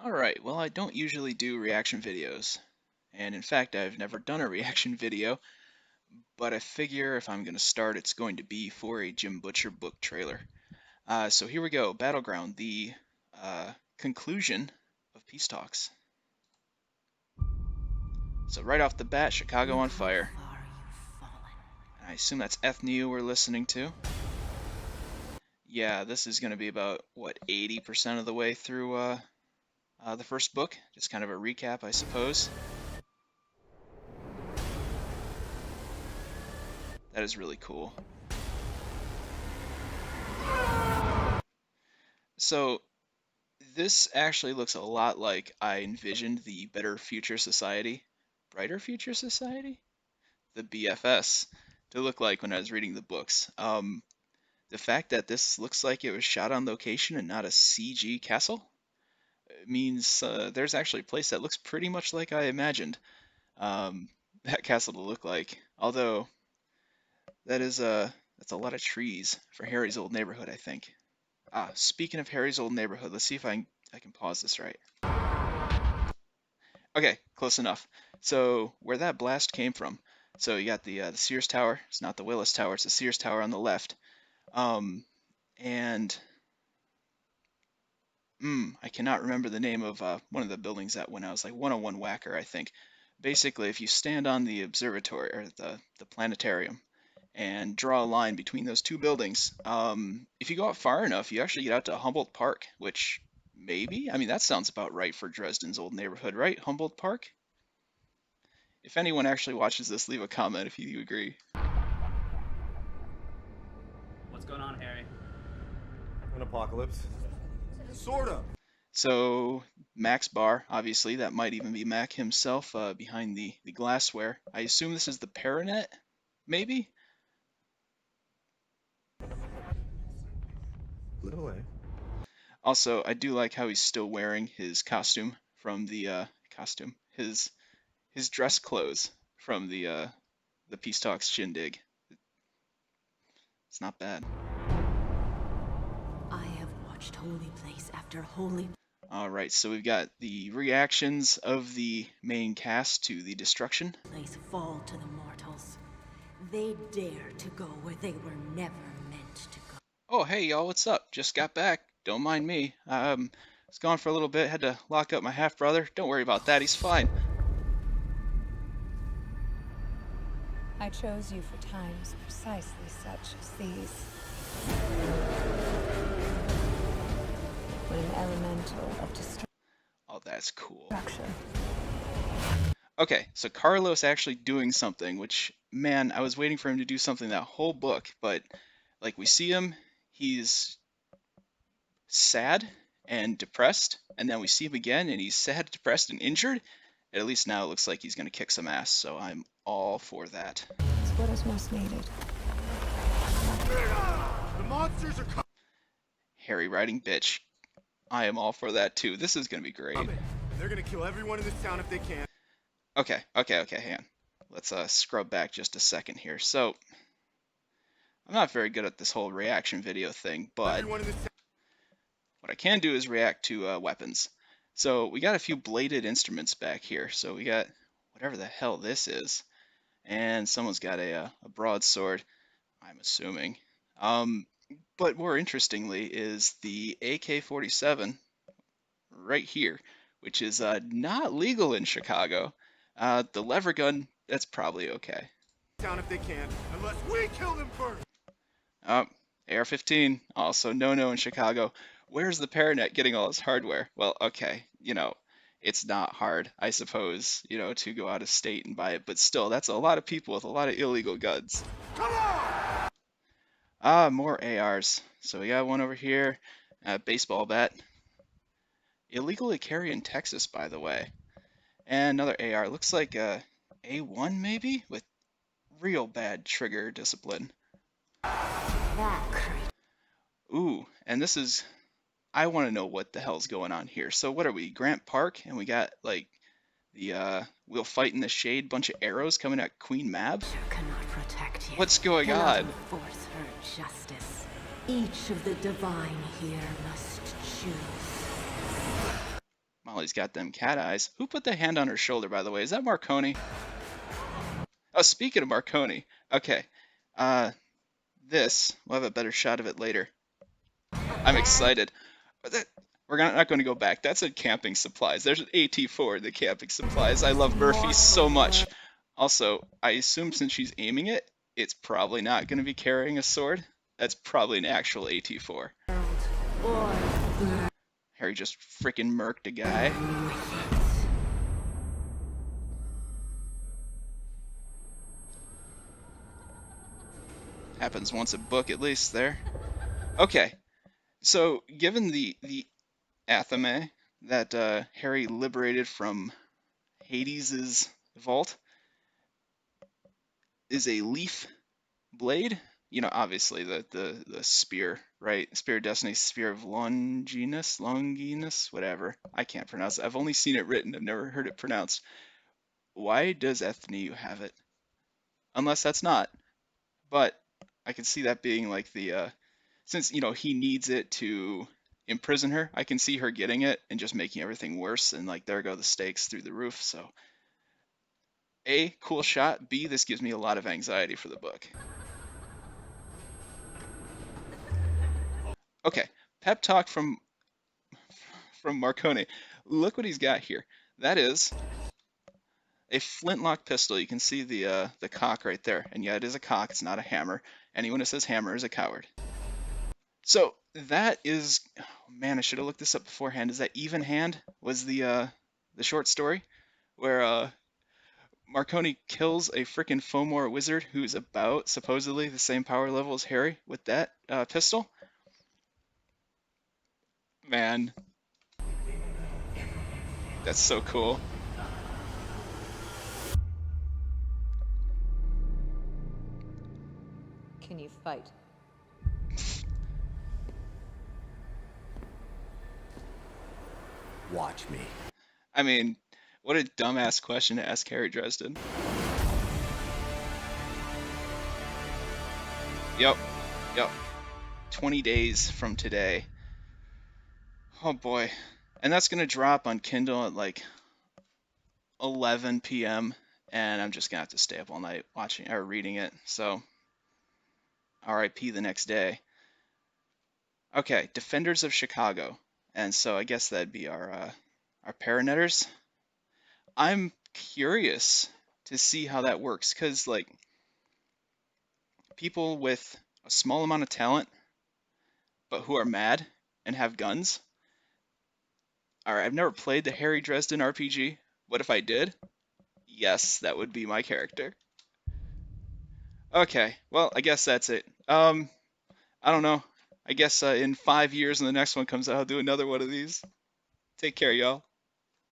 Alright, well I don't usually do reaction videos, and in fact I've never done a reaction video, but I figure if I'm going to start it's going to be for a Jim Butcher book trailer. So here we go, Battleground, the conclusion of peace talks. So right off the bat, Chicago on fire. I assume that's Ethniu we're listening to. Yeah, this is going to be about, what, 80% of the way through the first book. Just kind of a recap, I suppose. That is really cool. So this actually looks a lot like I envisioned the Better Future Society, Brighter Future Society, the BFS, to look like when I was reading the books. The fact that this looks like it was shot on location and not a CG castle means there's actually a place that looks pretty much like I imagined that castle to look like. Although that's a lot of trees for Harry's old neighborhood, I think. Speaking of Harry's old neighborhood, let's see if I can pause this right. Okay, close enough. So where that blast came from, so you got the Sears Tower. It's not the Willis Tower, it's the Sears Tower on the left. And I cannot remember the name of one of the buildings that went out. It was like 101 Wacker, I think. Basically, if you stand on the observatory or the planetarium and draw a line between those two buildings, if you go out far enough, you actually get out to Humboldt Park, which maybe, I mean, that sounds about right for Dresden's old neighborhood, right? Humboldt Park? If anyone actually watches this, leave a comment if you agree. What's going on, Harry? An apocalypse? Sorta. So, Mac's bar, obviously, that might even be Mac himself behind the glassware. I assume this is the Paranet, maybe? Little A. Also, I do like how he's still wearing his costume from the his dress clothes from the Peace Talks shindig. It's not bad. I have watched holy place after holy. Alright, so we've got the reactions of the main cast to the destruction. Place fall to the mortals. They dare to go where they were never meant to go. Oh, hey y'all, what's up? Just got back. Don't mind me. Was gone for a little bit, had to lock up my half-brother. Don't worry about that, he's fine. I chose you for times precisely such as these. When an elemental of destruction. Oh, that's cool. Okay, so Carlos actually doing something, which, man, I was waiting for him to do something that whole book, but, like, we see him, he's sad and depressed, and then we see him again, and he's sad, depressed, and injured. And at least now it looks like he's going to kick some ass, so I'm all for that. It's what is most needed. The monsters are coming. Harry riding bitch. I am all for that, too. This is going to be great. They're gonna kill everyone in this town if they can. Okay, hang on. Let's scrub back just a second here. So, I'm not very good at this whole reaction video thing, but what I can do is react to weapons. So, we got a few bladed instruments back here. So, we got whatever the hell this is. And someone's got a broadsword, I'm assuming. But more interestingly is the AK-47 right here, which is not legal in Chicago. The lever gun, that's probably okay. Town if they can, unless we kill them first. AR-15, also no in Chicago. Where's the Paranet getting all his hardware? Well, okay, it's not hard, I suppose, to go out of state and buy it, but still, that's a lot of people with a lot of illegal guns. Come on! More ARs. So we got one over here, baseball bat. Illegal to carry in Texas, by the way. And another AR. Looks like a A1 maybe, with real bad trigger discipline. Ooh, and this is, I want to know what the hell's going on here. So what are we, Grant Park? And we got like the we'll fight in the shade, bunch of arrows coming at Queen Mab. Cannot protect you. What's going on? Force her justice. Each of the divine here must choose. Oh, he's got them cat eyes. Who put the hand on her shoulder, by the way? Is that Marconi? Oh, speaking of Marconi. Okay. We'll have a better shot of it later. I'm excited. We're not going to go back. That's at camping supplies. There's an AT4 in the camping supplies. I love Murphy so much. Also, I assume since she's aiming it, it's probably not going to be carrying a sword. That's probably an actual AT4. Harry just freaking murked a guy. Happens once a book at least there. Okay, so given the athame that Harry liberated from Hades's vault is a leaf blade. You know, obviously the spear, right? Spear of Destiny, Spear of Longinus, whatever. I can't pronounce it. I've only seen it written. I've never heard it pronounced. Why does Ethniu have it? Unless that's not. But I can see that being like the since you know he needs it to imprison her. I can see her getting it and just making everything worse. And like there go the stakes through the roof. So A, cool shot. B, this gives me a lot of anxiety for the book. Okay, pep talk from Marconi. Look what he's got here. That is a flintlock pistol. You can see the cock right there. And yeah, it is a cock. It's not a hammer. Anyone who says hammer is a coward. So that is, oh man, I should have looked this up beforehand. Is that Even Hand was the short story where Marconi kills a freaking Fomor wizard who's about supposedly the same power level as Harry with that pistol. Man, that's so cool. Can you fight? Watch me. I mean, what a dumbass question to ask Harry Dresden. Yep, yep. 20 days from today. Oh boy. And that's going to drop on Kindle at like 11 p.m. and I'm just going to have to stay up all night watching or reading it. So RIP the next day. Okay, Defenders of Chicago. And so I guess that'd be our Paranetters. I'm curious to see how that works cuz like people with a small amount of talent but who are mad and have guns. All right, I've never played the Harry Dresden RPG. What if I did? Yes, that would be my character. Okay, well, I guess that's it. I don't know. I guess in 5 years when the next one comes out, I'll do another one of these. Take care, y'all.